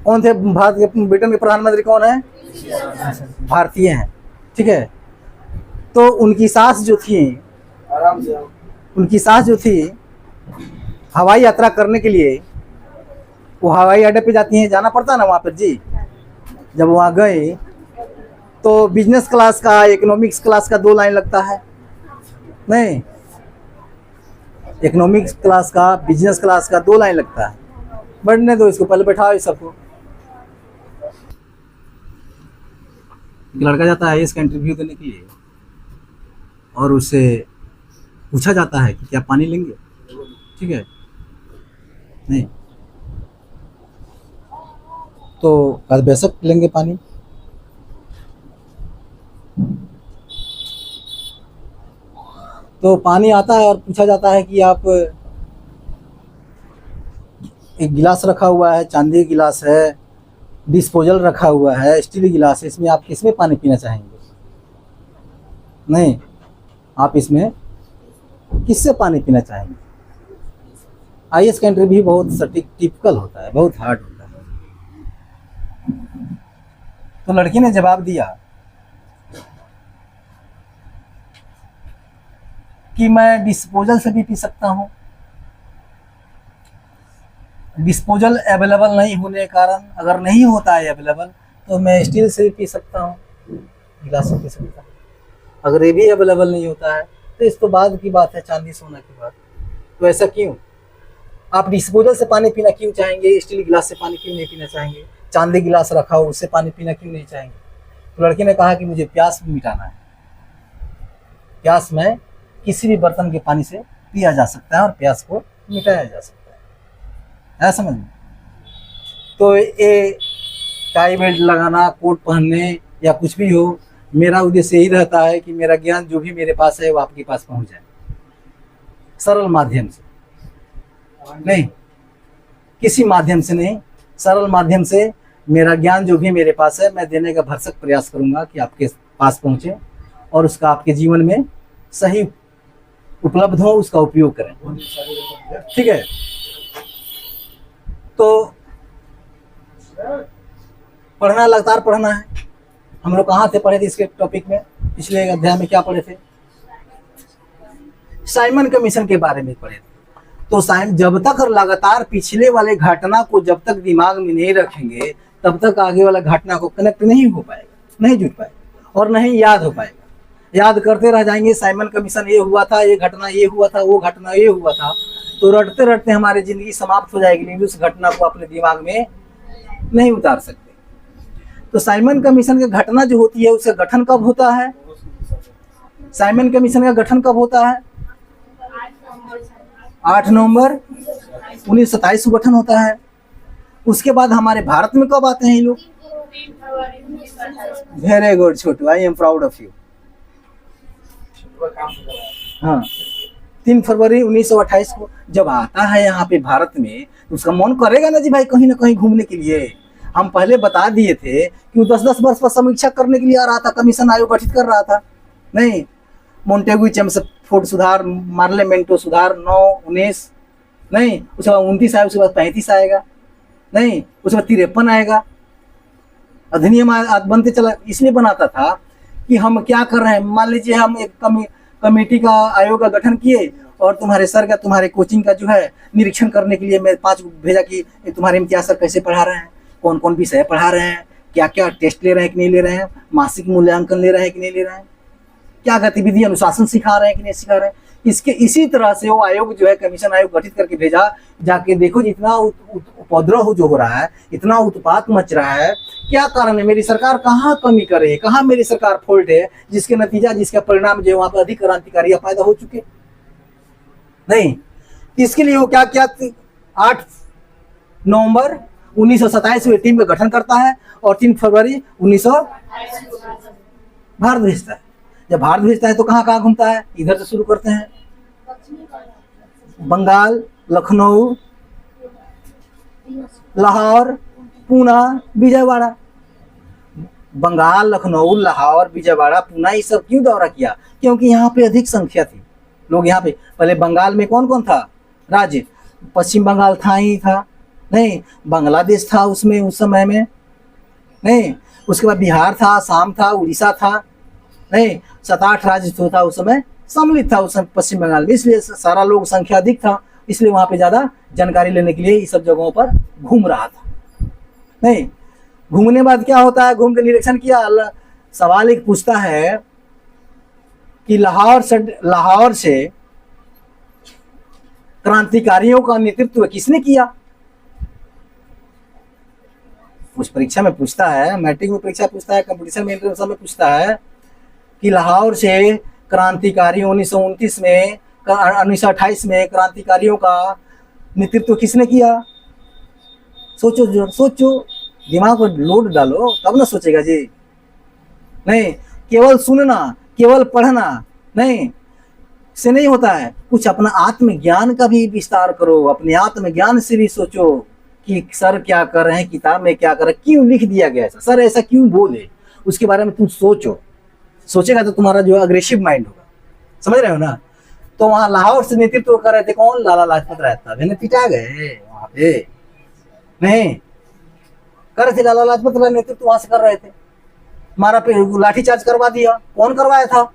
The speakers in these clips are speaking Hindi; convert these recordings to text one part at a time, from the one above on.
कौन थे भारत के, ब्रिटेन के प्रधानमंत्री कौन है? भारतीय हैं, ठीक है। तो उनकी सास जो थी, आराम से उनकी सास जो थी हवाई यात्रा करने के लिए वो हवाई अड्डे पे जाती हैं, जाना पड़ता है ना वहाँ पर जी। जब वहाँ गए तो बिजनेस क्लास का, इकोनॉमिक्स क्लास का 2 लाइन लगता है, नहीं, इकोनॉमिक्स क्लास का, बिजनेस क्लास का 2 लाइन लगता है। बैठने दो इसको, पहले बैठाओ इस सबको। लड़का जाता है इसका इंटरव्यू देने के लिए और उससे पूछा जाता है कि क्या पानी लेंगे, ठीक है, नहीं तो बेशक लेंगे पानी। तो पानी आता है और पूछा जाता है कि आप, एक गिलास रखा हुआ है, चांदी गिलास है, डिस्पोजल रखा हुआ है, स्टील गिलास है, इसमें आप किसमें पानी पीना चाहेंगे? नहीं, आप इसमें किससे पानी पीना चाहेंगे? आईएएस का इंटरव्यू बहुत सटीक टिपिकल होता है, बहुत हार्ड होता है। तो लड़की ने जवाब दिया कि मैं डिस्पोजल से भी पी सकता हूँ। डिस्पोजल अवेलेबल नहीं होने के कारण, अगर नहीं होता है अवेलेबल, तो मैं स्टील से भी पी सकता हूँ, गिलास से पी सकता हूँ। अगर ये भी अवेलेबल नहीं होता है तो इस तो बाद की बात है, चांदी सोना की बात। तो ऐसा क्यों? आप डिस्पोजल से पानी पीना क्यों चाहेंगे? स्टील गिलास से पानी क्यों नहीं पीना चाहेंगे? चांदी गिलास रखा हो उससे पानी पीना क्यों नहीं चाहेंगे? तो लड़के ने कहा कि मुझे प्यास मिटाना है, प्यास में किसी भी बर्तन के पानी से पिया जा सकता है और प्यास को मिटाया जा सकता है समझ में? तो ये टाई बेल्ट लगाना, कोट पहनने या कुछ भी हो, मेरा उद्देश्य यही रहता है कि मेरा ज्ञान जो भी मेरे पास है वो आपके पास पहुंच जाए, सरल माध्यम से, नहीं किसी माध्यम से नहीं, सरल माध्यम से मेरा ज्ञान जो भी मेरे पास है मैं देने का भरसक प्रयास करूंगा कि आपके पास पहुंचे और उसका आपके जीवन में सही उपलब्ध हो, उसका उपयोग करें, ठीक है। तो पढ़ना, लगातार पढ़ना है। हम लोग कहाँ थे पढ़े थे इसके टॉपिक में? पिछले अध्याय में क्या पढ़े थे? साइमन कमीशन के बारे में पढ़े थे। तो जब तक लगातार पिछले वाले घटना को जब तक दिमाग में नहीं रखेंगे तब तक आगे वाला घटना को कनेक्ट नहीं हो पाएगा, नहीं जुड़ पाएगा और नहीं याद हो पाएगा। याद करते रह जाएंगे, साइमन कमीशन ये हुआ था, ये घटना ये हुआ था, वो घटना ये हुआ था, तो रटते रटते हमारी जिंदगी समाप्त हो जाएगी, लेकिन उस घटना को अपने दिमाग में नहीं उतार सकते। तो साइमन कमीशन की घटना जो होती है उसका गठन कब होता है? साइमन कमीशन का गठन कब होता है? 8 नवंबर 1927 को गठन होता है। उसके बाद हमारे भारत में कब आते हैं ये लोग? Very good Chhotu, I am proud of you. हाँ, 3 फरवरी 1928 को जब आता है यहाँ पे भारत में, तो उसका मन करेगा ना जी भाई कहीं ना कहीं घूमने के लिए। हम पहले बता दिए थे कि 10-10 वर्ष पर समीक्षा करने के लिए आ रहा था, कमीशन आयोग गठित कर रहा था। नहीं, मोन्टेगु चेम्सफोर्ड सुधार, मार्लेमेंटो सुधार 9-19, नहीं उसके बाद 29 आएगा, उसके बाद 35 आएगा, नहीं उसके बाद 53 आएगा। अधिनियम बनते चला, इसलिए बनाता था कि हम क्या कर रहे हैं। मान लीजिए हम एक कमेटी का, आयोग का गठन किए और तुम्हारे सर का, तुम्हारे कोचिंग का जो है निरीक्षण करने के लिए मैं 5 भेजा कि तुम्हारे इम्तियाज सर कैसे पढ़ा रहे हैं, कौन कौन विषय पढ़ा रहे हैं, क्या क्या टेस्ट ले रहे हैं कि नहीं ले रहे हैं, मासिक मूल्यांकन ले रहे हैं कि नहीं ले रहे हैं, क्या गतिविधि अनुशासन सिखा रहे हैं कि नहीं सिखा रहे हैं। इसके इसी तरह से वो आयोग जो है, कमीशन आयोग गठित करके भेजा, जाके देखो जितना उपद्रव जो हो रहा है, इतना उत्पात मच रहा है, क्या कारण है, मेरी सरकार कहाँ कमी कर रही है, कहाँ मेरी सरकार फॉल्ट है, जिसके नतीजा, जिसका परिणाम जो है वहां पर अधिक क्रांतिकारी पैदा हो चुके। नहीं, इसके लिए वो क्या क्या 8 नवंबर 1927 में टीम का गठन करता है और 3 फरवरी 1900 भारत भेजता है। जब भारत भेजता है तो कहाँ कहाँ घूमता है? इधर से शुरू करते हैं, बंगाल, लखनऊ, लाहौर, पूना, विजयवाड़ा। बंगाल, लखनऊ, लाहौर, विजयवाड़ा, पूना, ये सब क्यों दौरा किया? क्योंकि यहाँ पे अधिक संख्या थी लोग। यहाँ पे पहले बंगाल में कौन कौन था राज्य? पश्चिम बंगाल था ही था, नहीं, बांग्लादेश था उसमें उस समय में, नहीं, उसके बाद बिहार था, असम था, उड़ीसा था, नहीं, 7-8 राज्य जो था उस समय सम्मिलित था उस समय पश्चिम बंगाल में, इसलिए सारा लोग संख्या अधिक था, इसलिए वहां पे ज्यादा जानकारी लेने के लिए इस सब जगहों पर घूम रहा था। नहीं, घूमने बाद क्या होता है, घूम के निरीक्षण किया, सवाल एक पूछता है कि लाहौर से क्रांतिकारियों का नेतृत्व किसने किया। उस परीक्षा में पूछता है, मैट्रिक में परीक्षा पूछता है, कंपटीशन में इंटरव्यू में पूछता है कि लाहौर से क्रांतिकारियों 1929 में 1928 में क्रांतिकारियों का नेतृत्व किसने किया। सोचो जो, सोचो, दिमाग पर लोड डालो तब ना सोचेगा जी। नहीं, केवल सुनना, केवल पढ़ना नहीं से नहीं होता है, कुछ अपना आत्मज्ञान का भी विस्तार करो, अपने आत्मज्ञान से भी सोचो कि सर क्या कर रहे हैं, किताब में क्या कर रहे हैं, क्यों लिख दिया गया ऐसा, सर ऐसा क्यों बोले, उसके बारे में तुम सोचो। सोचेगा तो तुम्हारा जो अग्रेसिव माइंड होगा, समझ रहे हो ना। तो वहां लाहौर से नेतृत्व कर रहे थे कौन, लाला लाजपत राय था, मैंने पिटा गए वहां पे, नहीं कर रहे थे, लाला लाजपत राय नेतृत्व वहां से कर रहे थे, हमारा पे लाठीचार्ज करवा दिया, कौन करवाया था।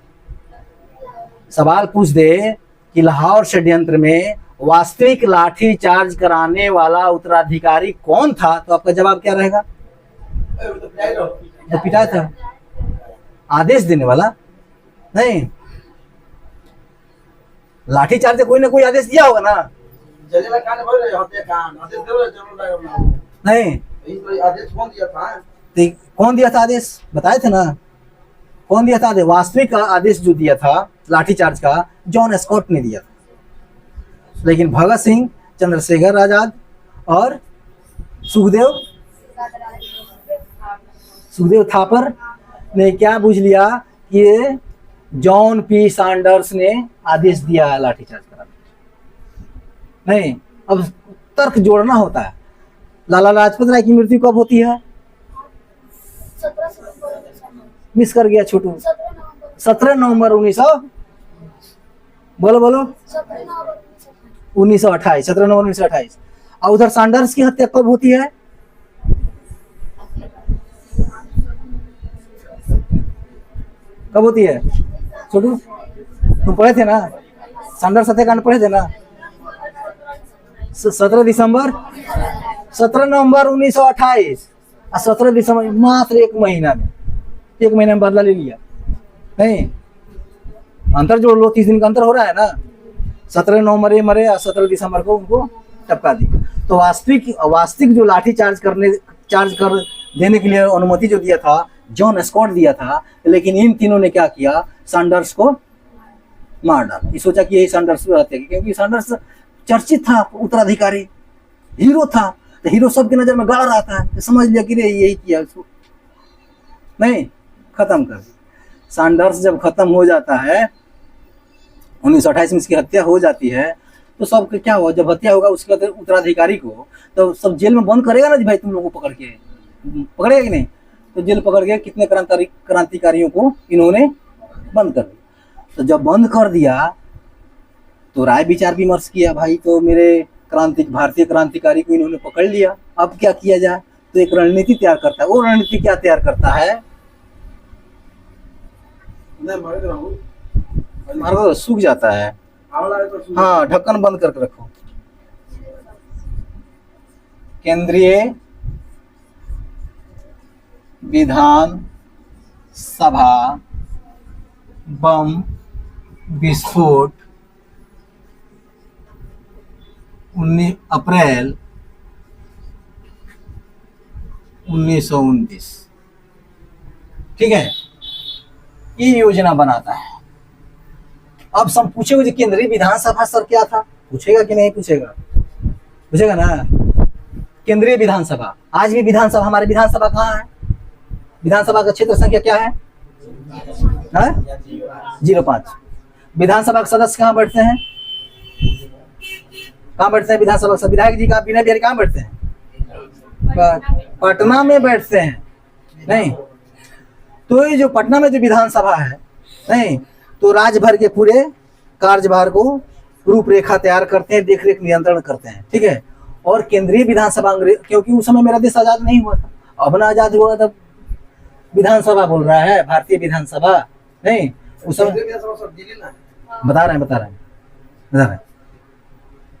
सवाल पूछ दे कि लाहौर षड्यंत्र में वास्तविक लाठी चार्ज कराने वाला उत्तराधिकारी कौन था, तो आपका जवाब क्या रहेगा, तो पिटाया था, आदेश देने वाला नहीं, लाठी चार्ज कोई ना कोई आदेश दिया होगा ना, नहीं कौन दिया था आदेश, बताए थे ना कौन दिया था आदेश। वास्तविक आदेश जो दिया था लाठीचार्ज का जॉन स्कॉट ने दिया था, लेकिन भगत सिंह, चंद्रशेखर आजाद और सुखदेव थापर ने क्या बुझ लिया कि ये जॉन पी सैंडर्स ने आदेश दिया लाठीचार्ज कराने। नहीं, अब तर्क जोड़ना होता है। लाला लाजपत राय की मृत्यु कब होती है, मिस कर गया छोटू, 17 नवंबर 1900, बोलो 1928, 17 नवंबर 1928। और उधर सैंडर्स की हत्या कब होती है, कब होती है छोटू, तुम पढ़े थे ना, सैंडर्स हत्याकांड पढ़े थे ना, 17 नवंबर 1928 और 17 दिसंबर, मात्र एक महीना में बदला ले लिया। नहीं, अंतर जोड़ लो, 30 दिन का अंतर हो रहा है ना, 17 नवंबर ये मरे और 17 दिसंबर को उनको टपका दी। तो वास्तविक जो लाठी चार्ज कर देने के लिए अनुमति जो दिया था जॉन स्कॉट दिया था, लेकिन इन तीनों ने क्या किया, सैंडर्स को मार डाला। ये सोचा कि यही सैंडर्स रहते, क्योंकि सैंडर्स चर्चित था, उत्तराधिकारी हीरो था, तो हीरो सबकी नजर में गड़ रहा था, तो समझ लिया कि रे यही किया उसको, नहीं खत्म कर दिया। सैंडर्स जब खत्म हो जाता है 1928 में इसकी हत्या हो जाती है, तो सब क्या हुआ, जब हत्या होगा उसके बाद उत्तराधिकारी को तो सब जेल में बंद करेगा ना जी, भाई तुम लोगों को पकड़ेगा कि नहीं, तो जेल पकड़ के कितने क्रांतिकारियों को इन्होंने बंद कर दिया। तो जब बंद कर दिया तो राय विचार विमर्श किया, भाई तो मेरे भारतीय क्रांतिकारी को इन्होंने पकड़ लिया, अब क्या किया जाए, तो एक रणनीति तैयार करता है। वो रणनीति क्या तैयार करता है, मारो सूख जाता है, हाँ ढक्कन बंद करके रखो। केंद्रीय विधान सभा बम विस्फोट 19 अप्रैल 1929, ठीक है, ये योजना बनाता है। अब सब पूछेगा केंद्रीय विधानसभा सर क्या था, पूछेगा कि नहीं पूछेगा, पूछेगा ना। केंद्रीय विधानसभा, आज भी विधानसभा, हमारे विधानसभा कहाँ है, विधानसभा का क्षेत्र संख्या क्या है, 05। विधानसभा के सदस्य कहाँ बैठते हैं, कहाँ बैठते हैं विधानसभा के विधायक जी का बिना बिहारी कहाँ बैठते हैं, पटना में बैठते हैं। नहीं, तो ये जो पटना में जो विधानसभा है, नहीं तो राज्य भर के पूरे कार्यभार को रूपरेखा तैयार करते हैं, देखरेख नियंत्रण करते हैं, ठीक है। और केंद्रीय विधानसभा अंग्रेज, क्योंकि उस समय मेरा देश आजाद नहीं हुआ था, अब ना आजाद हुआ तब विधानसभा बोल रहा है, भारतीय विधानसभा नहीं उस समय बता रहे हैं।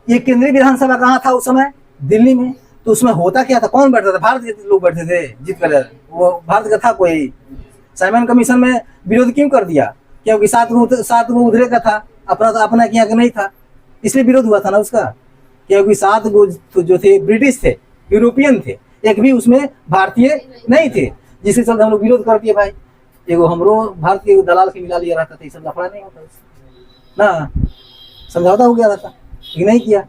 ये केंद्रीय विधानसभा कहाँ था उस समय? दिल्ली में। तो उसमें होता क्या था, कौन बैठता था? भारत के लोग बैठे थे जीत कर, वो भारत का था कोई। साइमन कमीशन में विरोध क्यों कर दिया? क्योंकि 7 गो उधरे का था, अपना यहाँ का नहीं था, इसलिए विरोध हुआ था ना उसका। क्योंकि 7 गो जो थे ब्रिटिश थे, यूरोपियन थे, एक भी उसमें भारतीय नहीं थे, जिसके चलते हम लोग विरोध कर दिए भाई। एगो हमरो भारत के दलाल के मिला लिया रहता था, ये सब लफड़ा नहीं होता ना, समझौता हो गया रहता, ये नहीं किया।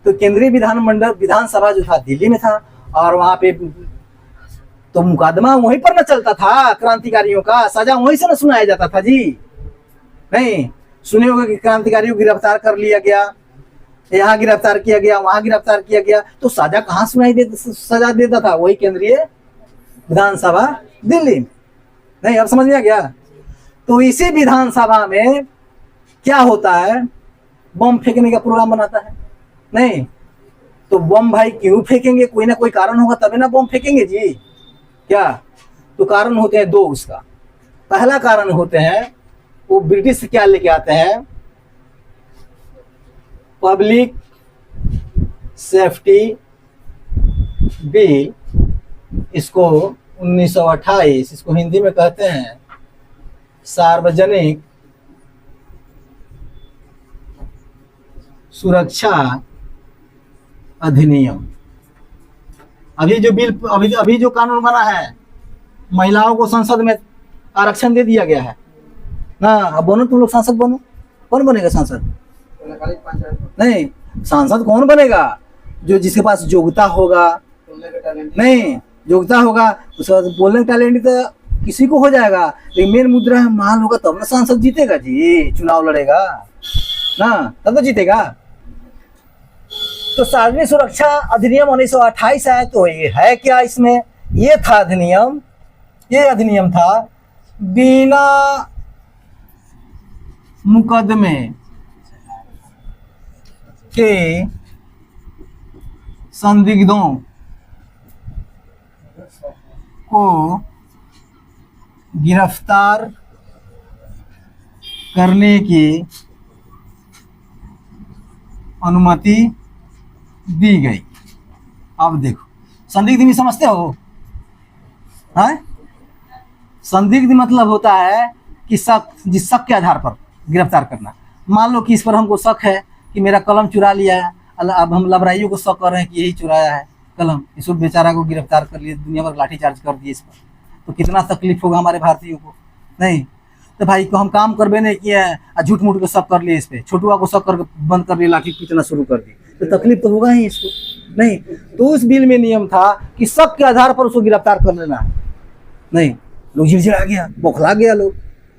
तो केंद्रीय विधानसभा जो था दिल्ली में था, और वहां पे तो मुकदमा वहीं पर न चलता था, क्रांतिकारियों का सजा वहीं से न सुनाया जाता था जी। नहीं सुने होंगे कि क्रांतिकारियों को गिरफ्तार कर लिया गया, यहाँ गिरफ्तार किया गया, वहां गिरफ्तार किया गया, तो सजा कहाँ सजा देता था? वही केंद्रीय विधानसभा दिल्ली में। नहीं अब समझ में आ गया? तो इसी विधानसभा में क्या होता है, बम फेंकने का प्रोग्राम बनाता है। नहीं तो बम भाई क्यों फेंकेंगे? कोई ना कोई कारण होगा तभी ना बम फेंकेंगे जी। क्या? तो कारण होते हैं 2 उसका। पहला कारण होते हैं, वो ब्रिटिश क्या लेके आते हैं, पब्लिक सेफ्टी बिल, इसको 1928, इसको हिंदी में कहते हैं सार्वजनिक सुरक्षा अधिनियम। अभी जो बिल अभी जो कानून बना है, महिलाओं को संसद में आरक्षण दे दिया गया है ना। अब बनो तुम लोग सांसद बनो। कौन बनेगा सांसद? नहीं सांसद कौन बनेगा? जो जिसके पास योग्यता होगा, नहीं योग्यता होगा, उसके बाद बोलने का टैलेंट तो किसी को हो जाएगा, लेकिन मेन मुद्रा है माल होगा तब ना सांसद जीतेगा जी, चुनाव लड़ेगा ना, तब तो जीतेगा। तो सार्वजनिक सुरक्षा अधिनियम 1928 है। तो ये है क्या इसमें? ये था अधिनियम, ये अधिनियम था बिना मुकदमे के संदिग्धों को गिरफ्तार करने की अनुमति दी गई। अब देखो संदिग्ध भी समझते हो? हैं? संदिग्ध मतलब होता है कि जिस शक के आधार पर गिरफ्तार करना। मान लो कि इस पर हमको शक है कि मेरा कलम चुरा लिया है, अब हम लबराइयों को शक कर रहे हैं कि यही चुराया है कलम, इसको बेचारा को गिरफ्तार कर लिए, दुनिया भर लाठीचार्ज कर दिए इस पर, तो कितना तकलीफ होगा हमारे भारतीयों को। नहीं तो भाई को हम काम करबे नहीं किए हैं, झूठ मूठ को शक कर लिए, इस पे छोटुआ को शक कर बंद कर लिए, लाठी पीटना शुरू कर दी, तो तकलीफ तो होगा ही इसको। नहीं तो उस बिल में नियम था कि शक के आधार पर उसको गिरफ्तार कर लेना है। नहीं लोग झिड़झिड़ा गया, बौखला गया लोग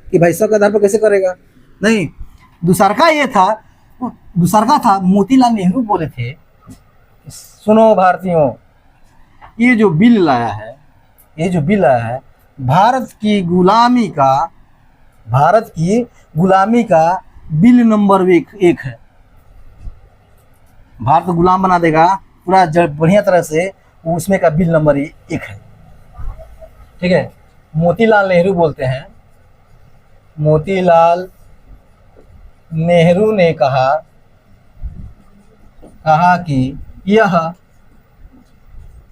कि भाई शक के आधार पर कैसे करेगा। नहीं दूसरा था मोतीलाल नेहरू बोले थे, सुनो भारतीयों, ये जो बिल लाया है भारत की गुलामी का बिल नंबर 1 है। भारत को गुलाम बना देगा पूरा बढ़िया तरह से, उसमें का बिल नंबर 1 है। ठीक है, मोतीलाल नेहरू बोलते हैं, मोतीलाल नेहरू ने कहा कि यह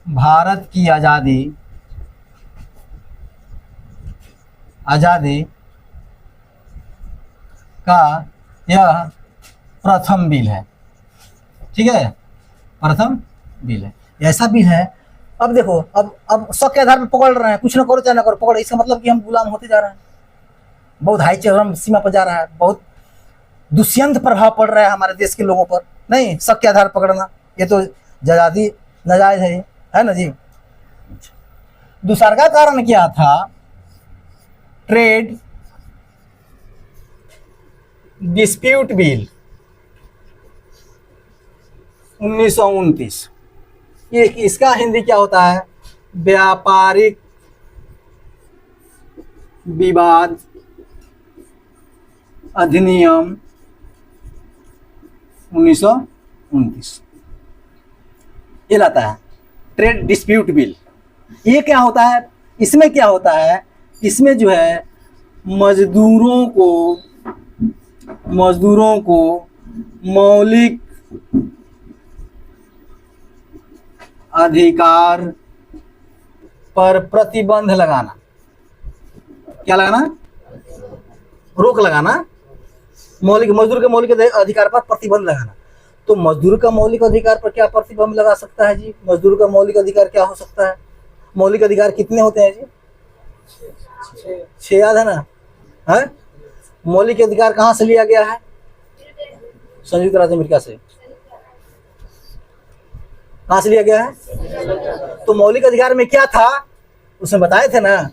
भारत की आज़ादी का यह प्रथम बिल है। ठीक है, प्रथम बिल है, ऐसा बिल है। अब देखो, अब शक के आधार पर पकड़ रहे हैं, कुछ ना करो चाहे ना करो पकड़, इसका मतलब कि हम गुलाम होते जा रहे हैं, बहुत हाई चरम सीमा पर जा रहा है, बहुत दुष्यंत प्रभाव पड़ रहा है हमारे देश के लोगों पर। नहीं शक के आधार पर पकड़ना ये तो आज़ादी नाजायज है ना जी। दूसरा का कारण क्या था? ट्रेड डिस्प्यूट बिल 1929, ये इसका हिंदी क्या होता है? व्यापारिक विवाद अधिनियम 1929। ये लाता है ट्रेड डिस्प्यूट बिल। ये क्या होता है, इसमें क्या होता है, इसमें जो है मजदूरों को मौलिक अधिकार पर प्रतिबंध लगाना। क्या लगाना? रोक लगाना। मजदूर के मौलिक अधिकार पर प्रतिबंध लगाना। तो मजदूर का मौलिक अधिकार पर क्या प्रतिबंध लगा सकता है जी? मजदूर का मौलिक अधिकार क्या हो सकता है? मौलिक अधिकार कितने होते हैं जी? 6 याद है ना? है मौलिक अधिकार कहाँ से लिया गया है? संयुक्त राज्य अमेरिका से। कहाँ से लिया गया है? तो मौलिक अधिकार में क्या था उसमें बताए थे ना।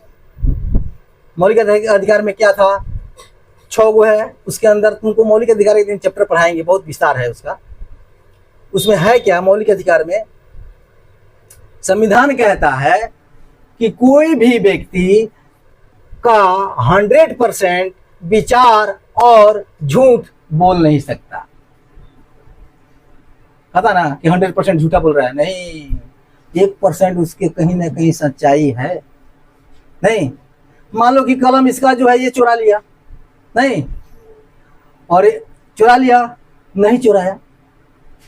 मौलिक अधिकार में क्या था? 6 गो है, उसके अंदर तुमको मौलिक अधिकार एक दिन चैप्टर पढ़ाएंगे, बहुत विस्तार है उसका। उसमें है क्या मौलिक अधिकार में? संविधान कहता है कि कोई भी व्यक्ति का 100% विचार और झूठ बोल नहीं सकता। पता ना कि 100% झूठा बोल रहा है, नहीं, 1% उसके कहीं ना कहीं सच्चाई है। नहीं, मान लो कि कलम इसका जो है ये चुरा लिया, नहीं, और चुरा लिया, नहीं चुराया,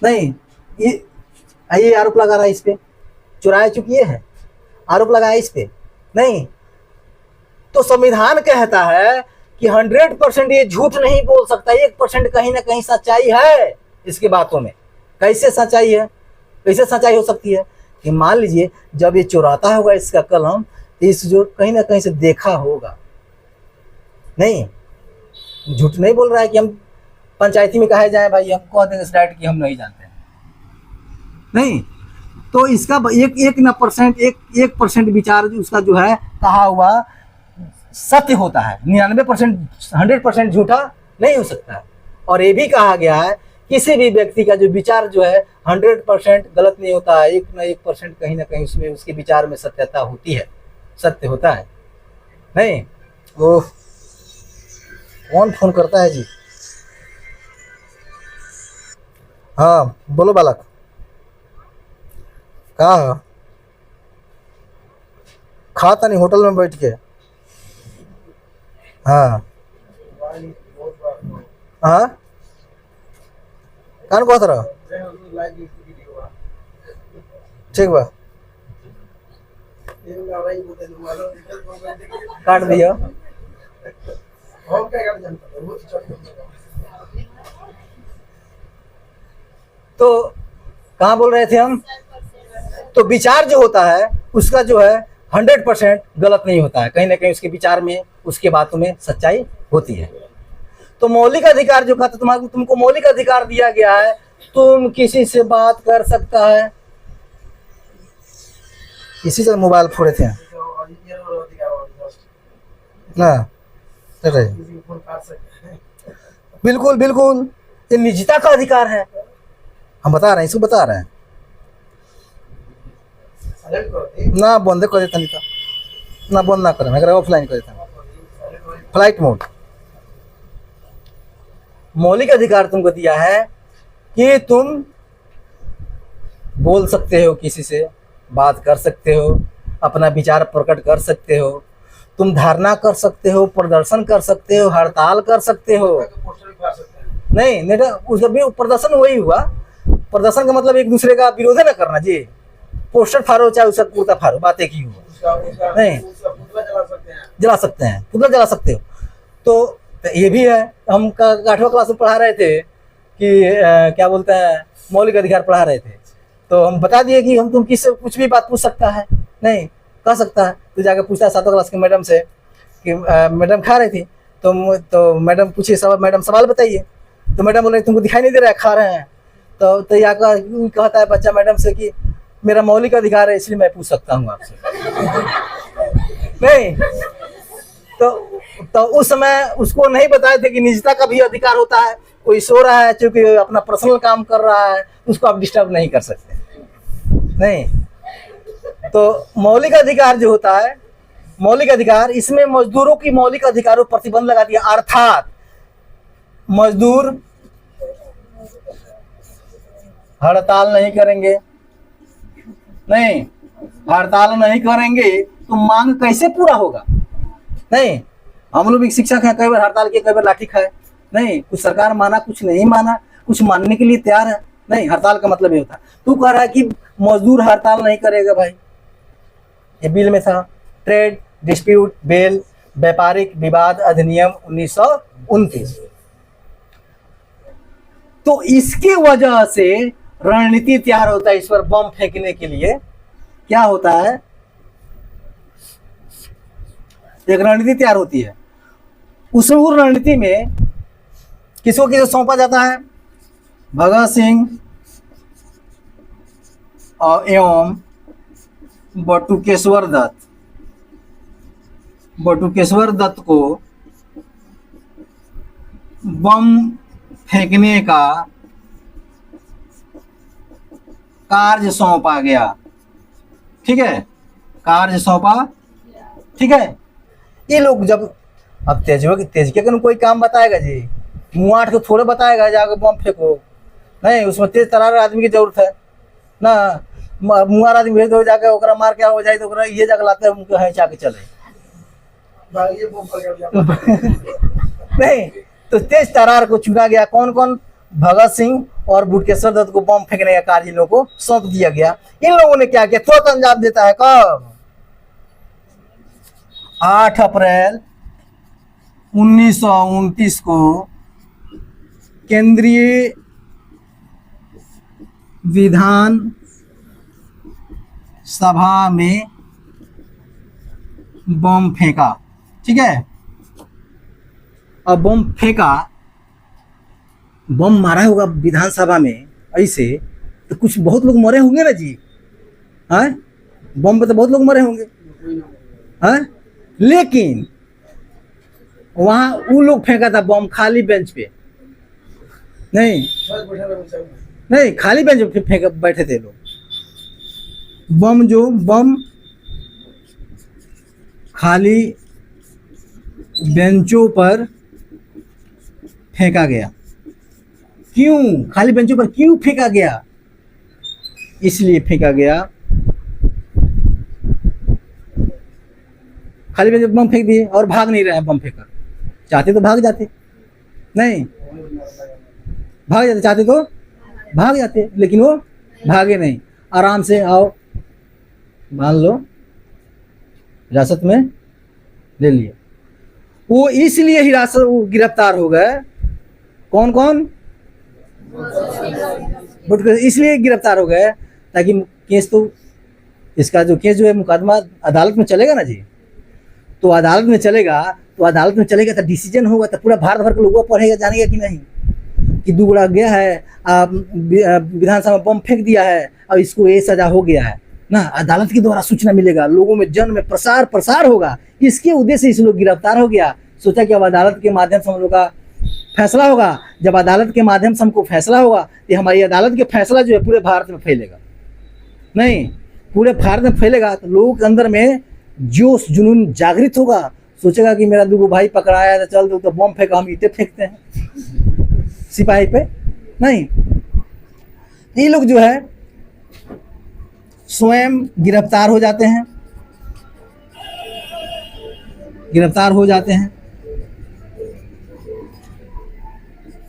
नहीं, ये आरोप लगा रहा है इस पे, चुराया चूंकि ये है, आरोप लगाया इस पे, नहीं। तो संविधान कहता है कि 100% ये झूठ नहीं बोल सकता, 1% कहीं ना कहीं सच्चाई है इसकी बातों में। कैसे सच्चाई है? कैसे सच्चाई हो सकती है कि मान लीजिए जब ये चुराता होगा इसका कलम, इस जो कहीं ना कहीं से देखा होगा, नहीं, झूठ नहीं बोल रहा है कि हम पंचायती में कहे जाए भाई हम कह देंगे डायरेक्ट कि हम नहीं जानते हैं, नहीं। तो इसका एक परसेंट विचार उसका जो है कहा हुआ सत्य होता है, 99% 100% झूठा नहीं हो सकता है। और ये भी कहा गया है किसी भी व्यक्ति का जो विचार जो है 100% गलत नहीं होता है, 1% कहीं ना कहीं उसमें उसके विचार में सत्यता होती है, सत्य होता है, नहीं। वो कौन फोन करता है जी? हाँ बोलो बालक, कहाँ खाता नहीं होटल में बैठ के? हाँ हाँ कान को तरह ठीक बा, काट दिया। तो कहाँ बोल रहे थे हम? तो विचार जो होता है उसका जो है 100% गलत नहीं होता है, कहीं ना कहीं उसके विचार में उसके बातों में सच्चाई होती है। तो मौलिक अधिकार जो कहता है तुमको मौलिक अधिकार दिया गया है, तुम किसी से बात कर सकता है। इसी से मोबाइल फोड़े थे ना, बिल्कुल बिल्कुल, ये निजता का अधिकार है, हम बता रहे हैं, इसको बता रहे हैं ना। बंद कर देता नहीं था ना, बंद ना करें, अगर ऑफलाइन कर देता, फ्लाइट मोड। मौलिक अधिकार तुमको दिया है कि तुम बोल सकते हो, किसी से बात कर सकते हो, अपना विचार प्रकट कर सकते हो, तुम धारणा कर सकते हो, प्रदर्शन कर सकते हो, हड़ताल कर सकते हो। नहीं नहीं, उसका भी प्रदर्शन वही हुआ। प्रदर्शन का मतलब एक दूसरे का विरोध न करना जी। पोस्टर फाड़ो चाहे उसका कुर्ता फाड़ो, बात एक ही हुआ। नहीं, जला सकते हैं, पुतला जला सकते हो। तो ये भी है, हम 8वां क्लास में पढ़ा रहे थे कि क्या बोलते हैं, मौलिक अधिकार पढ़ा रहे थे, तो हम बता दिए कि हम तुम किससे कुछ भी बात पूछ सकता है, नहीं कह सकता है। तो जाकर पूछता है 7वां क्लास के मैडम से कि मैडम खा रही थी, तो मैडम पूछिए, सब मैडम सवाल बताइए। तो मैडम बोले तुमको दिखाई नहीं दे रहा है खा रहे हैं? तो यहाँ कहता है बच्चा मैडम से कि मेरा मौलिक अधिकार है इसलिए मैं पूछ सकता हूँ आपसे। नहीं, तो उस समय उसको नहीं बताए थे कि निजता का भी अधिकार होता है। कोई सो रहा है, चूंकि अपना पर्सनल काम कर रहा है, उसको आप डिस्टर्ब नहीं कर सकते, नहीं। तो मौलिक अधिकार जो होता है, मौलिक अधिकार, इसमें मजदूरों की मौलिक अधिकारों पर प्रतिबंध लगा दिया, अर्थात मजदूर हड़ताल नहीं करेंगे, नहीं, हड़ताल नहीं करेंगे तो मांग कैसे पूरा होगा? नहीं, हम लोग भी शिक्षक हैं, कई बार हड़ताल किए, कई बार लाठी खाए। नहीं, कुछ सरकार माना, कुछ नहीं माना, कुछ मानने के लिए तैयार है। नहीं, हड़ताल का मतलब ये होता है। तू कह रहा है कि मजदूर हड़ताल नहीं करेगा। भाई ये बिल में था, ट्रेड डिस्प्यूट बिल, व्यापारिक विवाद अधिनियम 1929। तो इसके वजह से रणनीति तैयार होता है इस पर बम फेंकने के लिए। क्या होता है? एक रणनीति तैयार होती है। उस रणनीति में किसको किसे सौंपा जाता है? भगत सिंह एवं बटुकेश्वर दत्त। बटुकेश्वर दत्त को बम फेंकने का कार्य सौंपा गया। ठीक है, कार्य सौंपा। ठीक है, ये लोग जब अब तेज के कोई काम बताएगा जी, मुँह आठ को थोड़े बताएगा जाकर बम फेंको। नहीं, उसमें तेज तरार आदमी की जरूरत है ना। मुँहार आदमी भेज दो, जाके ओकरा मार के हो जाए तो ओकरा ये जगह लाते हैं उनको है चाके चले। नहीं, तो तेज तरार को चुना गया। कौन कौन? भगत सिंह और बटुकेश्वर दत्त को बम फेंकने का कार्य इन लोगों को सौंप दिया गया। इन लोगों ने क्या किया? तुरंत अंजाम देता है। कब? 8 अप्रैल 1929 को केंद्रीय विधान सभा में बम फेंका। ठीक है, अब बम फेंका, बम मारा होगा विधानसभा में ऐसे, तो कुछ बहुत लोग मरे होंगे ना जी। हैं, बम पे तो बहुत लोग मरे होंगे। हैं, लेकिन वहां वो लोग फेंका था बम खाली बेंच पे। नहीं नहीं, खाली बेंच पे फेंक बैठे थे लोग। बम खाली बेंचों पर फेंका गया। क्यों खाली बेंचों पर क्यों फेंका गया? इसलिए फेंका गया, खाली बेंच पर बम फेंक दिए और भाग नहीं रहे हैं। बम फेंकर चाहते तो भाग जाते, नहीं भाग जाते, चाहते तो भाग जाते, लेकिन वो भागे नहीं। आराम से आओ, मान लो हिरासत में ले लिए। वो इसलिए हिरासत गिरफ्तार हो गए। कौन कौन? इसलिए गिरफ्तार हो गए ताकि केस, तो इसका जो केस जो है मुकदमा अदालत में चलेगा ना जी। तो अदालत में चलेगा तो डिसीजन होगा, तो पूरा भारत भर के लोगों को पढ़ेगा, जानेगा कि नहीं कि दुगड़ा गया है, विधानसभा में बम फेंक दिया है और इसको ये सजा हो गया है ना। अदालत के द्वारा सूचना मिलेगा, लोगों में जन में प्रसार होगा। इसके उद्देश्य से इस लोग गिरफ्तार हो गया। सोचा कि अब अदालत के माध्यम से हम लोग का फैसला होगा। जब अदालत के माध्यम से हमको फैसला होगा तो हमारी अदालत के फैसला जो है पूरे भारत में फैलेगा। नहीं, पूरे भारत में फैलेगा तो लोगों के अंदर में जोश जुनून जागृत होगा। सोचेगा कि मेरा दूगो भाई पकड़ाया है, तो चल तो बम फेंका, हम ईंटें फेंकते हैं सिपाही पे। नहीं, ये लोग जो है स्वयं गिरफ्तार हो जाते हैं,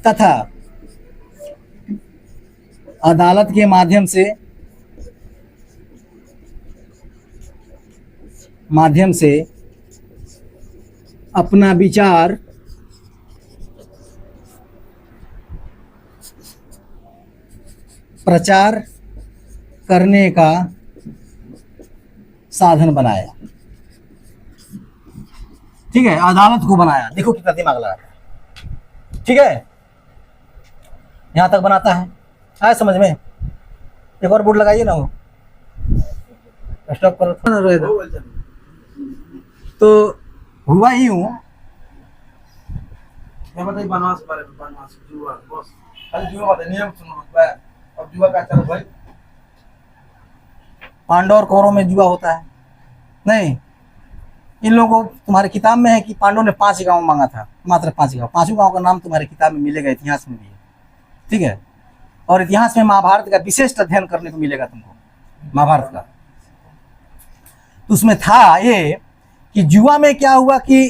तथा अदालत के माध्यम से अपना विचार प्रचार करने का साधन बनाया। ठीक है, अदालत को बनाया। देखो कितना दिमाग लगा है। ठीक है, यहां तक बनाता है, आया समझ में? एक और बोर्ड लगाइए ना, वो स्टॉप करो थोड़ा। तो हुआ ही हूँ। पांडव और कौरव में जुआ होता है। नहीं, इन लोगों को तुम्हारे किताब में है कि पांडवों ने 5 गांव मांगा था, मात्र 5 गांव। 5 गांव का नाम तुम्हारे किताब में मिलेगा, इतिहास में भी है। ठीक है, और इतिहास में महाभारत का विशेष अध्ययन करने को मिलेगा तुमको। महाभारत का। तो उसमें था ये कि जुआ में क्या हुआ कि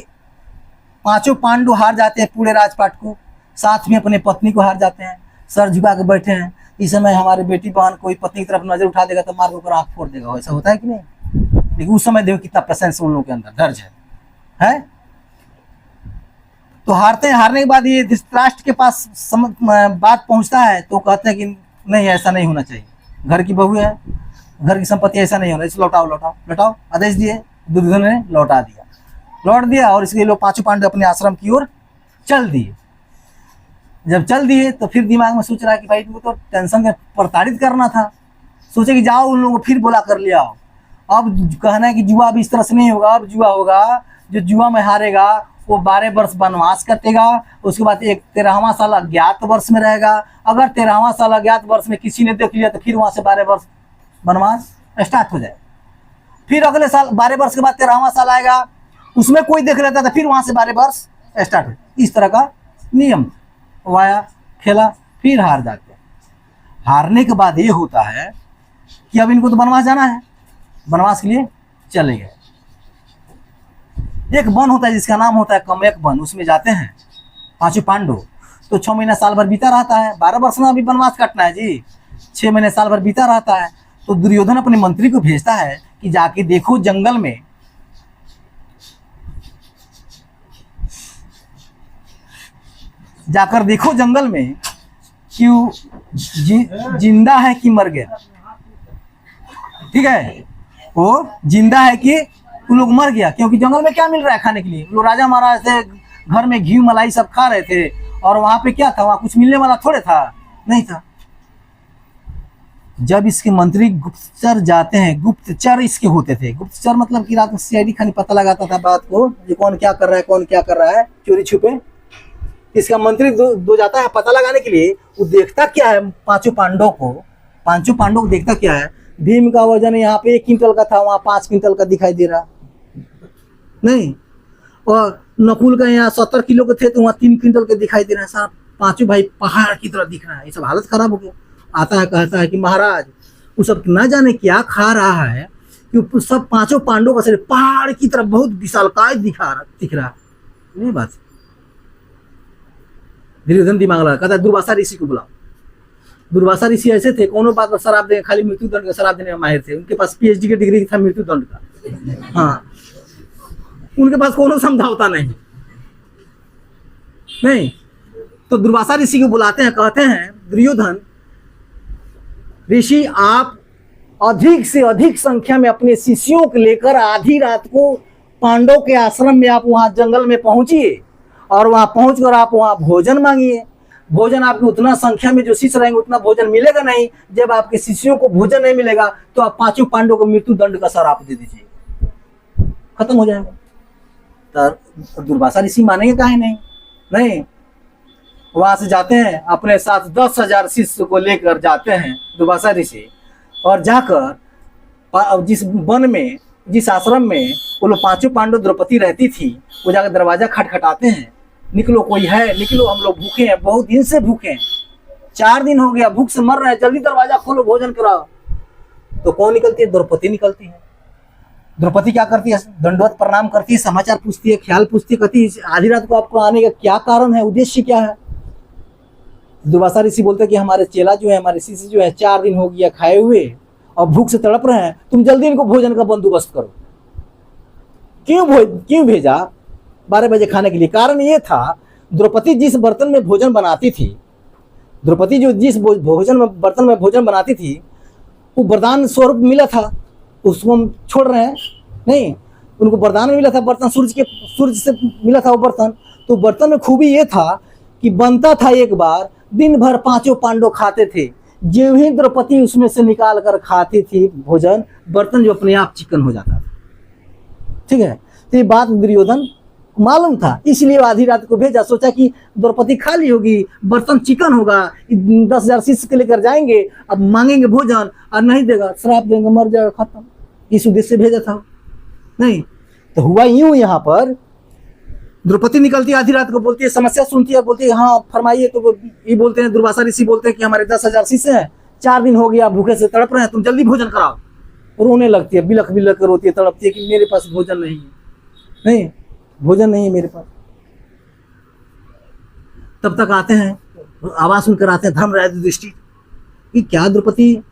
पांचों पांडु हार जाते हैं पूरे राजपाट को, साथ में अपने पत्नी को हार जाते हैं, सर झुका के बैठे हैं। इस समय हमारे बेटी बहन कोई पत्नी की तरफ नजर उठा देगा तो मार के आंख फोड़ देगा, ऐसा होता है कि नहीं? लेकिन उस समय देखो कितना पेशेंस उन लोगों के अंदर दर्ज है? तो हारते हैं, हारने के बाद ये धृतराष्ट्र के पास बात पहुंचता है तो कहते हैं कि नहीं ऐसा नहीं होना चाहिए, घर की बहू है, घर की संपत्ति ऐसा नहीं होना, इसे लौटाओ लौटाओ लौटाओ। आदेश दिए, दुर्योधन ने लौटा दिया, लौट दिया और इसके लोग पांचों पांडव अपने आश्रम की ओर चल दिए। जब चल दिए तो फिर दिमाग में सोच रहा है कि भाई तुमको तो टेंशन में प्रताड़ित करना था, सोचे कि जाओ उन लोगों को फिर बोला कर लिया आओ। अब कहना है कि जुआ अब इस तरह से नहीं होगा, अब जुआ होगा, जो जुआ में हारेगा वो 12 वर्ष वनवास कटेगा, उसके बाद एक 13वां साल अज्ञात वर्ष में रहेगा। अगर 13वां साल अज्ञात वर्ष में किसी ने देख लिया तो फिर वहां से 12 वर्ष वनवास स्टार्ट हो जाए। फिर अगले साल 12 वर्ष के बाद 13वां साल आएगा, उसमें कोई देख लेता तो फिर वहां से 12 वर्ष स्टार्ट हो। इस तरह का नियम वाया, खेला, फिर हार जाते हैं। हारने के बाद ये होता है कि अब इनको तो वनवास जाना है, वनवास के लिए चले गए। एक वन होता है जिसका नाम होता है कमेक वन, उसमें जाते हैं पांचों पांडव। तो 6 महीना साल भर बीता रहता है, 12 वर्ष में अभी वनवास काटना है जी, 6 महीने साल भर बीता रहता है। तो दुर्योधन अपने मंत्री को भेजता है कि जाके देखो जंगल में जाकर देखो जंगल में कि जिंदा है कि मर गया। ठीक है, वो जिंदा है कि उन लोग मर गया, क्योंकि जंगल में क्या मिल रहा है खाने के लिए? लोग राजा महाराज थे, घर में घी मलाई सब खा रहे थे, और वहां पे क्या था? वहां कुछ मिलने वाला थोड़े था, नहीं था। जब इसके मंत्री गुप्तचर जाते हैं, गुप्तचर इसके होते थे, गुप्तचर मतलब कि रात में सीआईडी खानी पता लगाता था बात को, ये कौन क्या कर रहा है, कौन क्या कर रहा है, चोरी छुपे। इसका मंत्री दो जाता है पता लगाने के लिए। वो देखता क्या है, पांचों पांडवों को देखता क्या है, भीम का वजन यहाँ पे 1 क्विंटल का था, वहां 5 क्विंटल का दिखाई दे रहा नहीं, और नकुल का यहाँ 70 किलो के थे तो वहाँ 3 क्विंटल के दिखाई दे रहा है। साहब पांचों भाई पहाड़ की तरह दिख रहा है। ये सब हालत खराब हो गया। आता है, कहता है कि महाराज वो सब ना जाने क्या खा रहा है कि सब पांचों पांडवों का शरीर पहाड़ की तरह बहुत विशालकाय दिख रहा। नहीं बात। दुर्योधन दिमाग लगा, कहता है दुर्वासा ऋषि को बुलाओ। दुर्वासा ऋषि ऐसे थे, कोनो बात पर शराब देने, खाली मृत्यु दंड का शराब देने में माहिर थे। उनके पास पीएचडी की डिग्री था मृत्यु दंड का। हाँ, उनके पास कोनो समझौता नहीं। तो दुर्वासा ऋषि को बुलाते हैं, कहते हैं दुर्योधन ऋषि आप अधिक से अधिक संख्या में अपने शिष्यों को लेकर आधी रात को पांडव के आश्रम में आप वहां जंगल में पहुंचिए, और वहां पहुंचकर आप वहां भोजन मांगिए। भोजन आपकी उतना संख्या में जो शिष्य रहेंगे उतना भोजन मिलेगा नहीं। जब आपके शिष्यों को भोजन नहीं मिलेगा तो आप पांचों पांडवों को मृत्यु दंड का श्राप दे दीजिए, खत्म हो जाएगा। तो दुर्वासा ऋषि मानेंगे काहे नहीं। वहां से जाते हैं, अपने साथ 10,000 शिष्य को लेकर जाते हैं दुर्वासा ऋषि, और जाकर जिस वन में, जिस आश्रम में वो लोग पांचों पांडव द्रौपदी रहती थी, वो जाकर दरवाजा खटखटाते हैं, निकलो कोई है, निकलो, हम लोग भूखे हैं, बहुत दिन से भूखे हैं, 4 दिन हो गया, भूख से मर रहे हैं, जल्दी दरवाजा खोलो, भोजन कराओ। तो कौन निकलती है? द्रौपदी निकलती है। द्रौपदी क्या करती है? दंडवत प्रणाम करती है, समाचार पूछती है, ख्याल पूछती है, कहती है आधी रात को आपको आने का क्या कारण है, उद्देश्य क्या है? दुर्वासा ऋषि बोलते कि हमारे चेला जो है, हमारे शिष्य जो है 4 दिन हो गया खाए हुए और भूख से तड़प रहे हैं, तुम जल्दी इनको भोजन का बंदोबस्त करो। क्यों भेजा 12 बजे खाने के लिए? कारण ये था, द्रौपदी जिस बर्तन में भोजन बनाती थी, द्रौपदी जो जिस बर्तन में भोजन बनाती थी, वो वरदान स्वरूप मिला था, उसको हम छोड़ रहे हैं नहीं। उनको वरदान मिला था, बर्तन सूर्य से मिला था वो बर्तन। तो बर्तन में खूबी ये था कि बनता था एक बार, दिन भर पांचों पांडव खाते थे। जो ही द्रौपदी उसमें से निकाल कर खाती थी भोजन, बर्तन जो अपने आप चिकन हो जाता था। ठीक है, तो ये बात दुर्योधन मालूम था, इसलिए आधी रात को भेजा। सोचा कि द्रौपदी खाली होगी, बर्तन चिकन होगा, 10,000 शिष्य के लेकर जाएंगे, अब मांगेंगे भोजन और नहीं देगा, श्राप देंगे, मर जाएगा, खत्म। इस उद्देश्य से भेजा था नहीं। तो हुआ यूं, यहाँ पर द्रौपदी निकलती है आधी रात को, बोलती है, समस्या सुनती है, बोलती है हाँ फरमाइए। तो ये बोलते हैं, दुर्वासा ऋषि बोलते हैं कि हमारे 10,000 शिष्य हैं, 4 दिन हो गया भूखे से तड़प रहे हैं, तुम जल्दी भोजन कराओ। रोने लगती है, बिलख बिलख कर रोती है, तड़पती है कि मेरे पास भोजन नहीं है, नहीं भोजन नहीं है मेरे पास। तब तक आते हैं, आवाज सुनकर आते हैं धर्मराज युधिष्ठिर कि क्या द्रौपदी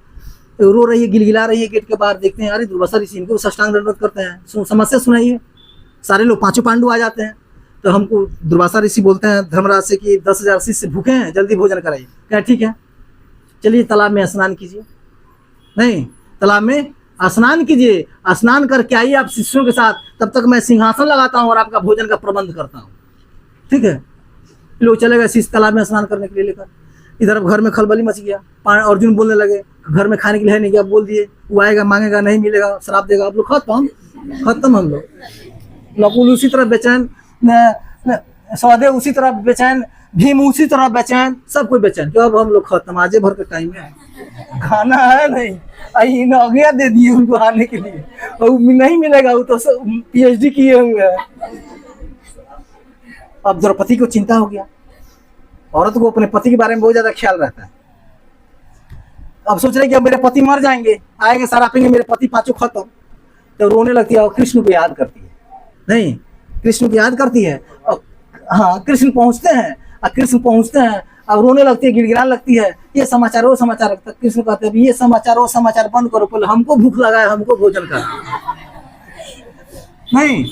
रो रही है, गिलगिला रही है। गेट के बाहर देखते हैं, अरे दुर्वासा ऋषि, इनको साष्टांग दंडवत करते हैं, समस्या सुनाइए। सारे लोग 5 पांडु आ जाते हैं। तो हमको दुर्वासा ऋषि बोलते हैं धर्मराज से कि 10,000 शिष्य भूखे हैं, जल्दी भोजन कराइए। क्या ठीक है, चलिए तालाब में स्नान कीजिए। नहीं, तालाब में स्नान कीजिए, स्नान करके आइए आप शिष्यों के साथ, तब तक मैं सिंहासन लगाता हूँ और आपका भोजन का प्रबंध करता हूँ। ठीक है, लोग चले गए शिष्य तालाब में स्नान करने के लिए लेकर। इधर घर में खलबली मच गया, अर्जुन बोलने लगे घर में खाने के लिए है नहीं, क्या बोल दिए, वो आएगा मांगेगा, नहीं मिलेगा श्राप देगा, आप लोग खत्म हम लोग। नकुल उसी तरह बेचैन, सहदेव उसी तरह बेचैन, भीम उसी तरह बेचैन, सब कोई बेचैन। तो अब हम लोग खत्म, आजे भर के टाइम में खाना है नहीं, आज्ञा दे दिए उनको आने के लिए, और नहीं मिलेगा, वो तो PhD किए हुए हैं। अब द्रौपदी को चिंता हो गया, औरत को अपने पति के बारे में बहुत ज्यादा ख्याल रहता है। अब सोच रहे कि अब मेरे पति मर जाएंगे, आएंगे सरापेंगे, मेरे पति 5 खत्म। तो रोने लगती है और कृष्ण को याद करती है। नहीं, कृष्ण को याद करती है और हाँ कृष्ण पहुंचते हैं, और कृष्ण पहुंचते हैं अब रोने लगती है, गिड़गिड़ाने लगती है, ये समाचार वो समाचार। कृष्ण कहते हैं ये समाचार वो समाचार बंद करो, पहले हमको भूख लगा है, हमको भोजन कर। नहीं,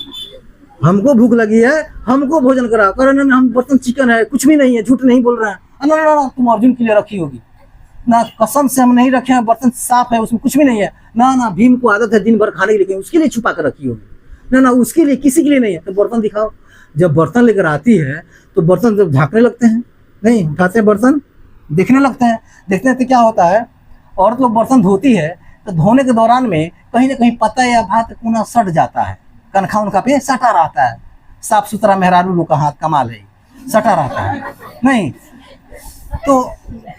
हमको भूख लगी है, हमको भोजन करा। कारण हम बर्तन चिकन है, कुछ भी नहीं है, झूठ नहीं बोल रहे हैं। ना ना ना, तुम अर्जुन के लिए रखी होगी ना, कसम से हम नहीं रखे हैं, बर्तन साफ है, उसमें कुछ भी नहीं है। ना ना, भीम को आदत है दिन भर खाने के लिए, उसके लिए छुपा कर रखी होगी। ना ना, उसके लिए, किसी के लिए नहीं है। तो बर्तन दिखाओ। जब बर्तन लेकर आती है तो बर्तन जब झाँकने लगते हैं, नहीं उठाते हैं बर्तन, देखने लगते हैं। देखते हैं तो क्या होता है, औरत लोग बर्तन धोती है तो धोने के दौरान में कहीं ना कहीं पता या भात कोना सट जाता है, कनखा उनका पे सटा रहता है। साफ सुथरा मेहरारू लोग का हाथ कमाल है, सटा रहता है। नहीं तो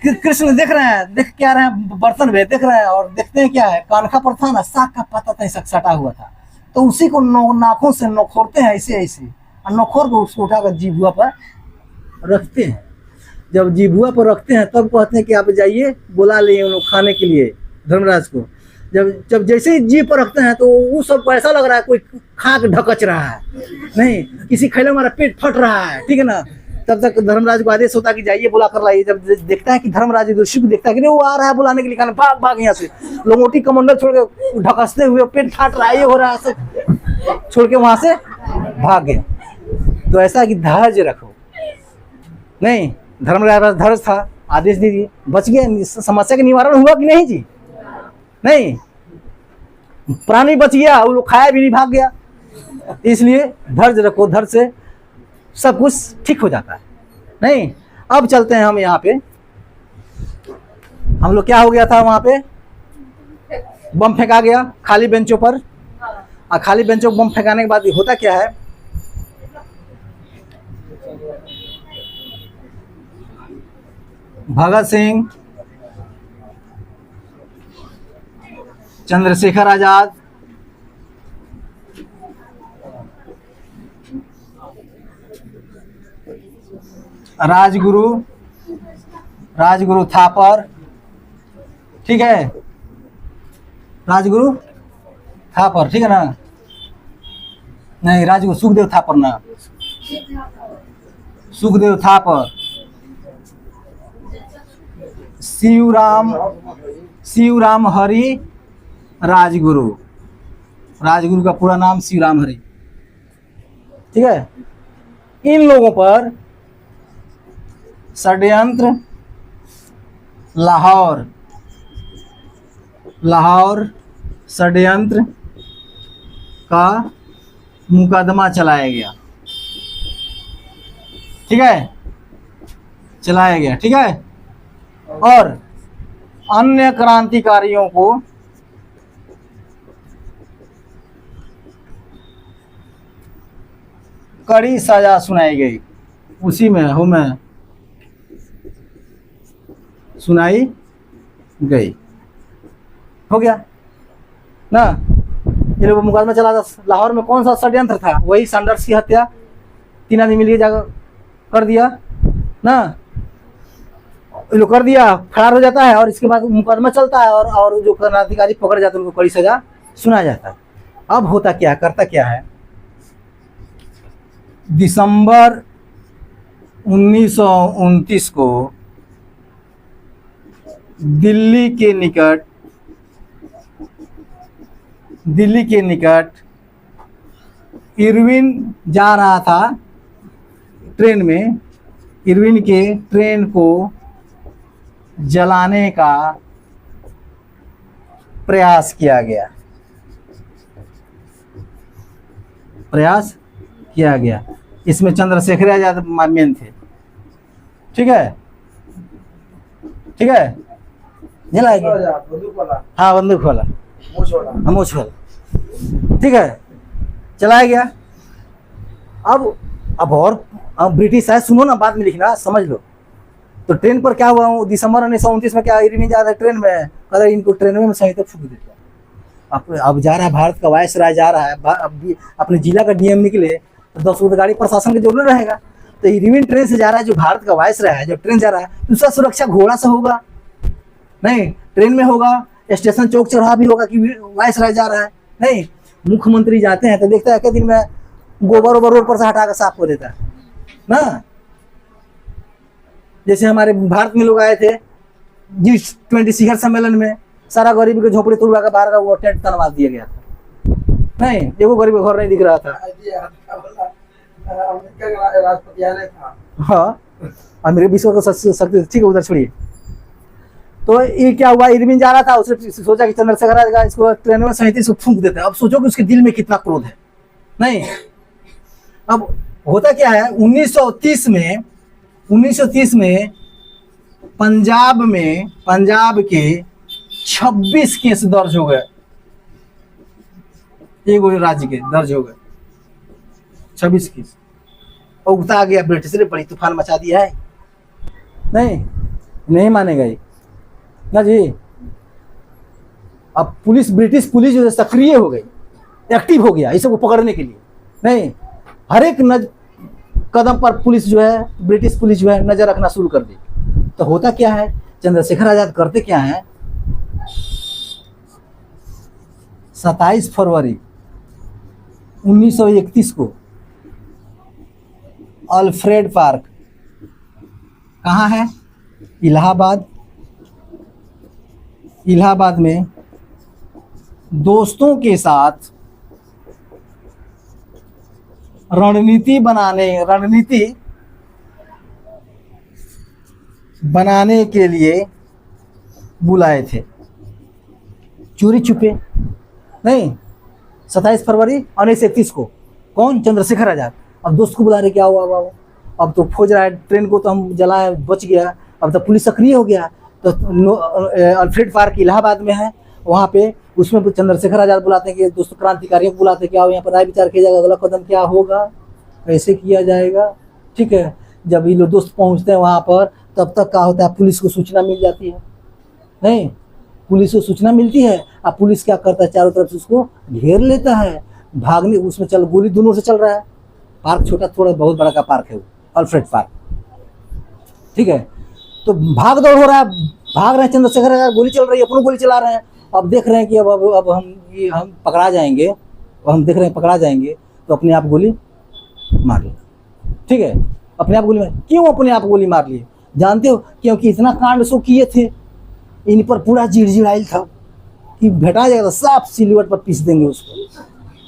कृष्ण देख रहे हैं, देख क्या रहे हैं, बर्तन भी देख रहे हैं, और देखते हैं क्या है, कनखा पर था ना साग का पत्ता तक सटा हुआ था। तो उसी को नाखों से नोखोरते हैं ऐसे ऐसे, और नोखोर को उसको उठाकर जीभुआ पर रखते हैं। जब जीभुआ पर रखते हैं तब कहते हैं कि आप जाइए बुला लिए उन लोग खाने के लिए धर्मराज को। जब जैसे ही जीभ पर रखते हैं तो वो सबको ऐसा लग रहा है कोई खा के ढकच रहा है, नहीं किसी खैले हमारा पेट फट रहा है। ठीक है ना, तब तक धर्मराज को आदेश होता कि जाइए बुला कर लाइए। जब देखता है कि धर्मराज युधिष्ठिर को देखता है कि वो आ रहा है बुलाने के लिए, खाना भाग भाग यहाँ से, लंगोटी कमंडल छोड़ के ढकसते हुए, पेट फाट रहा है, ये हो रहा है, छोड़ के वहां से भाग गया। तो ऐसा कि धैर्य रखो। नहीं, धर्मराज धैर्य था, आदेश दे दिए, बच गए। समस्या का निवारण हुआ कि नहीं जी? नहीं, प्राणी बच गया, वो लोग खाया भी नहीं, भाग गया। इसलिए धैर्य रखो, धैर्य से सब कुछ ठीक हो जाता है। नहीं, अब चलते हैं हम यहाँ पे। हम लोग क्या हो गया था वहां पे, बम फेंका गया खाली बेंचों पर, और खाली बेंचों पर बम फेंकाने के बाद होता क्या है, भगत सिंह, चंद्रशेखर आजाद, राजगुरु थापर, ठीक है, राजगुरु थापर, ठीक है ना, नहीं राजगुरु सुखदेव थापर ना, सुखदेव थापर, शिवराम हरि राजगुरु, राजगुरु का पूरा नाम शिवराम हरि। ठीक है, इन लोगों पर षड्यंत्र लाहौर षड्यंत्र का मुकदमा चलाया गया। ठीक है, चलाया गया। ठीक है, और अन्य क्रांतिकारियों को कड़ी सजा सुनाई गई। उसी में हूँ मैं, सुनाई गई, हो गया ना। ये लोग मुकदमा चला था। लाहौर में कौन सा षड्यंत्र था, वही सैंडर्स की हत्या, 3 आदमी मिलकर जाकर कर दिया ना। ये लोग कर दिया, फरार हो जाता है और इसके बाद मुकदमा चलता है और जो क्रांतिकारी पकड़ जाते हैं उनको कड़ी सजा सुना जाता है। अब होता क्या है, करता क्या है, दिसंबर 1929 को दिल्ली के निकट इरविन जा रहा था ट्रेन में, इरविन के ट्रेन को जलाने का प्रयास किया गया। इसमें चंद्रशेखर आजाद मेन थे। ठीक है जलाएंगे, हाँ बंदूक वाला, मूछ वाला, ठीक है, चलाया गया। अब ब्रिटिश है, सुनो ना, बाद में लिखना, समझ लो। तो ट्रेन पर क्या हुआ, दिसंबर 1929 में क्या इरविन जा रहा है ट्रेन में, कहते इनको ट्रेन में सही तक फूक देते। अब जा रहा है, भारत का वायसराय जा रहा है, अब अपने जिला का डीएम निकले तो 10 गाड़ी प्रशासन की जरूरत रहेगा। तो इरविन ट्रेन से जा रहा है, जो भारत का वायसराय है, जब ट्रेन जा रहा है तो उसका सुरक्षा घोड़ा से होगा नहीं, ट्रेन में होगा, स्टेशन चौक चौराहा भी होगा कि वायसराय जा रहा है नहीं। मुख्यमंत्री जाते हैं तो देखता है कि दिन में गोबर रोड पर से हटा कर साफ कर देता है ना। जैसे हमारे भारत में लोग आए थे G20 शिखर सम्मेलन में, सारा गरीब के झोपड़ी तोड़वा के बाहर का वो टेंट तनवा दिया गया था नहीं, एगो गरीब का घर नहीं दिख रहा था। हाँ, और मेरे विश्व का शक्ति, ठीक है, उधर छोड़िए। तो ये क्या हुआ, इरविन जा रहा था, उसने सोचा कि चंद्रशेखर आजाद इसको ट्रेन में 37 को फूंक देता है। अब सोचो कि उसके दिल में कितना क्रोध है नहीं। अब होता क्या है, 1930 में पंजाब के 26 केस दर्ज हो गए, एक राज्य के दर्ज हो गए 26 केस। और उगता गया ब्रिटिश ने बड़ी तूफान मचा दिया है नहीं मानेगा ये ना जी। अब ब्रिटिश पुलिस जो है सक्रिय हो गई, एक्टिव हो गया इस सबको पकड़ने के लिए नहीं। हर एक कदम पर पुलिस जो है, ब्रिटिश पुलिस जो है नजर रखना शुरू कर दी। तो होता क्या है, चंद्रशेखर आजाद करते क्या है, 27 फरवरी 1931 को अल्फ्रेड पार्क, कहाँ है, इलाहाबाद में दोस्तों के साथ रणनीति बनाने के लिए बुलाए थे, चोरी छुपे नहीं। 27 फरवरी 1931 को कौन, चंद्रशेखर आजाद। अब दोस्त को बुला रहे, क्या हुआ बाबू, अब तो खोज रहा है, ट्रेन को तो हम जलाए, बच गया, अब तो पुलिस सक्रिय हो गया। तो अल्फ्रेड पार्क इलाहाबाद में है, वहाँ पे उसमें चंद्रशेखर आजाद बुलाते हैं कि दोस्तों क्रांतिकारियों को बुलाते हैं, क्या हो यहाँ पर राय विचार किया जाएगा, अगला कदम क्या होगा, कैसे किया जाएगा। ठीक है, जब ये लोग दोस्त पहुँचते हैं वहाँ पर, तब तक क्या होता है, पुलिस को सूचना मिल जाती है नहीं, पुलिस को सूचना मिलती है। अब पुलिस क्या करता है, चारों तरफ से उसको घेर लेता है, भागने उसमें गोली दोनों से चल रहा है। पार्क छोटा, थोड़ा बहुत बड़ा का पार्क है वो, अल्फ्रेड पार्क, ठीक है। तो भाग दौड़ हो रहा है, भाग रहे हैं चंद्रशेखर आजाद, गोली चल रही है, अपनों गोली चला रहे हैं। अब देख रहे हैं कि अब हम पकड़ा जाएंगे, और हम देख रहे हैं पकड़ा जाएंगे, तो अपने आप गोली मार लिए। ठीक है, अपने आप गोली मार, क्यों अपने आप गोली मार लिए जानते हो, क्योंकि इतना कांड सो किए थे, इन पर पूरा जिड़जिड़ाइल था कि भेटा जाएगा, साफ सिलवट पर पीस देंगे उसको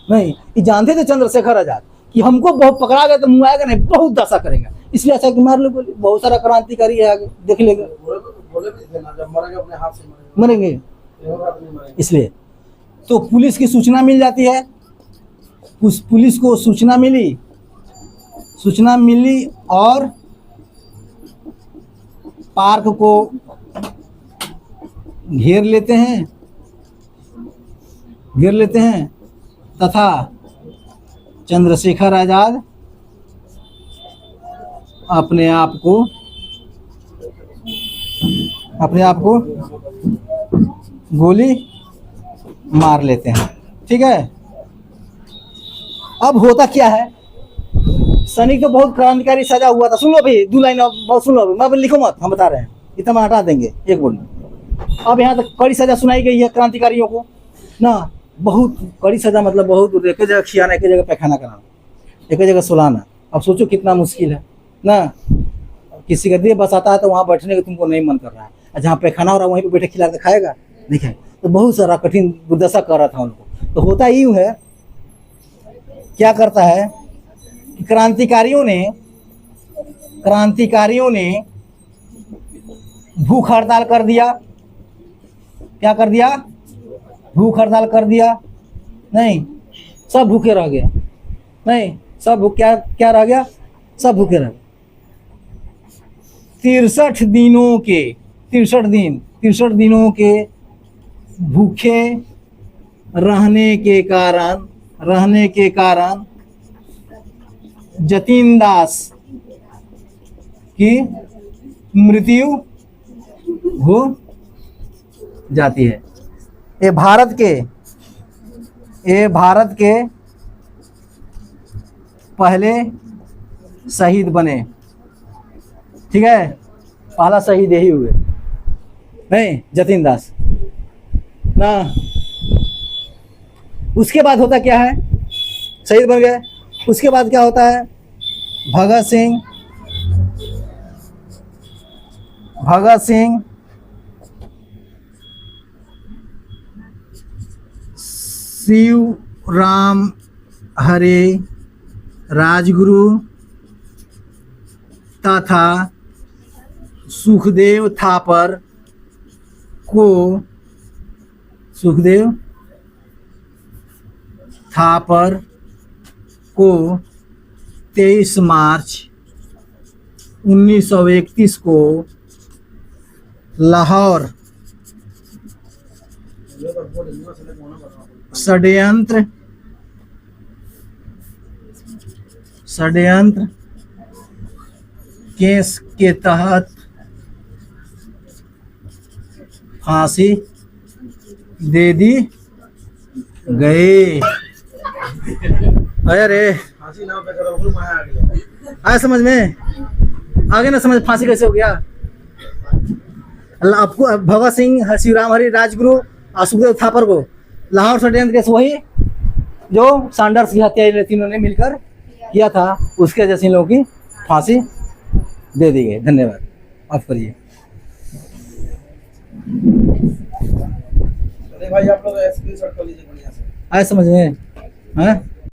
नहीं। ये जानते थे चंद्रशेखर आजाद कि हमको बहुत पकड़ा गया तो मुँह आएगा नहीं, बहुत दशा करेगा, इसलिए अच्छा कि मार लो गोली, बहुत सारा क्रांतिकारी है आगे देख लेगा, मरेंगे इसलिए। तो पुलिस की सूचना मिल जाती है, उस पुलिस को सूचना मिली और पार्क को घेर लेते हैं तथा चंद्रशेखर आजाद अपने आप को गोली मार लेते हैं। ठीक है, अब होता क्या है, सैनिक तो बहुत क्रांतिकारी सजा हुआ था। सुन लो भाई, 2 लाइन बहुत सुन लो, मैं लिखो मत, हम बता रहे हैं। इतना हम हटा देंगे एक बोल। अब यहाँ तक कड़ी सजा सुनाई गई है क्रांतिकारियों को ना, बहुत कड़ी सजा, मतलब बहुत, एक जगह खियाना, एक जगह पैखाना कराना, एक जगह सुलाना। अब सोचो कितना मुश्किल है ना। किसी का देह बसाता है तो वहाँ बैठने का तुमको नहीं मन कर रहा है, जहाँ पैखाना हो रहा है वहीं पे बैठे खिला के खाएगा, देखिए। तो बहुत सारा कठिन दुर्दशा कर रहा था उनको। तो होता यूँ है, क्या करता है कि क्रांतिकारियों ने भूख हड़ताल कर दिया। क्या कर दिया? भूख हड़ताल कर दिया। नहीं, सब भूखे रह गया। नहीं, सब क्या क्या रह गया? सब भूखे रह गए। 63 दिनों के भूखे रहने के कारण जतीन दास की मृत्यु हो जाती है। ये भारत के पहले शहीद बने, ठीक है, पहला शहीद यही हुए, नहीं, जतीन दास ना। उसके बाद होता क्या है? शहीद बन गए। उसके बाद क्या होता है? भगत सिंह शिवराम हरे राजगुरु तथा सुखदेव थापर को 23 मार्च 1931 को लाहौर षड्यंत्र केस के तहत फांसी दे दी गई। अरे आया समझ में? आगे ना समझ, फांसी कैसे हो गया? आपको भगत सिंह, शिवराम हरि राजगुरु और सुखदेव थापर को लाहौर षड्यंत्र केस, वही जो सैंडर्स की हत्या इन तीनों ने मिलकर किया था, उसके जैसे इन लोगों की फांसी दे दी गई। धन्यवाद, माफ करिए। अरे भाई आप लोग स्क्रीनशॉट कर लीजिए बढ़िया से। आया समझ में? हाँ।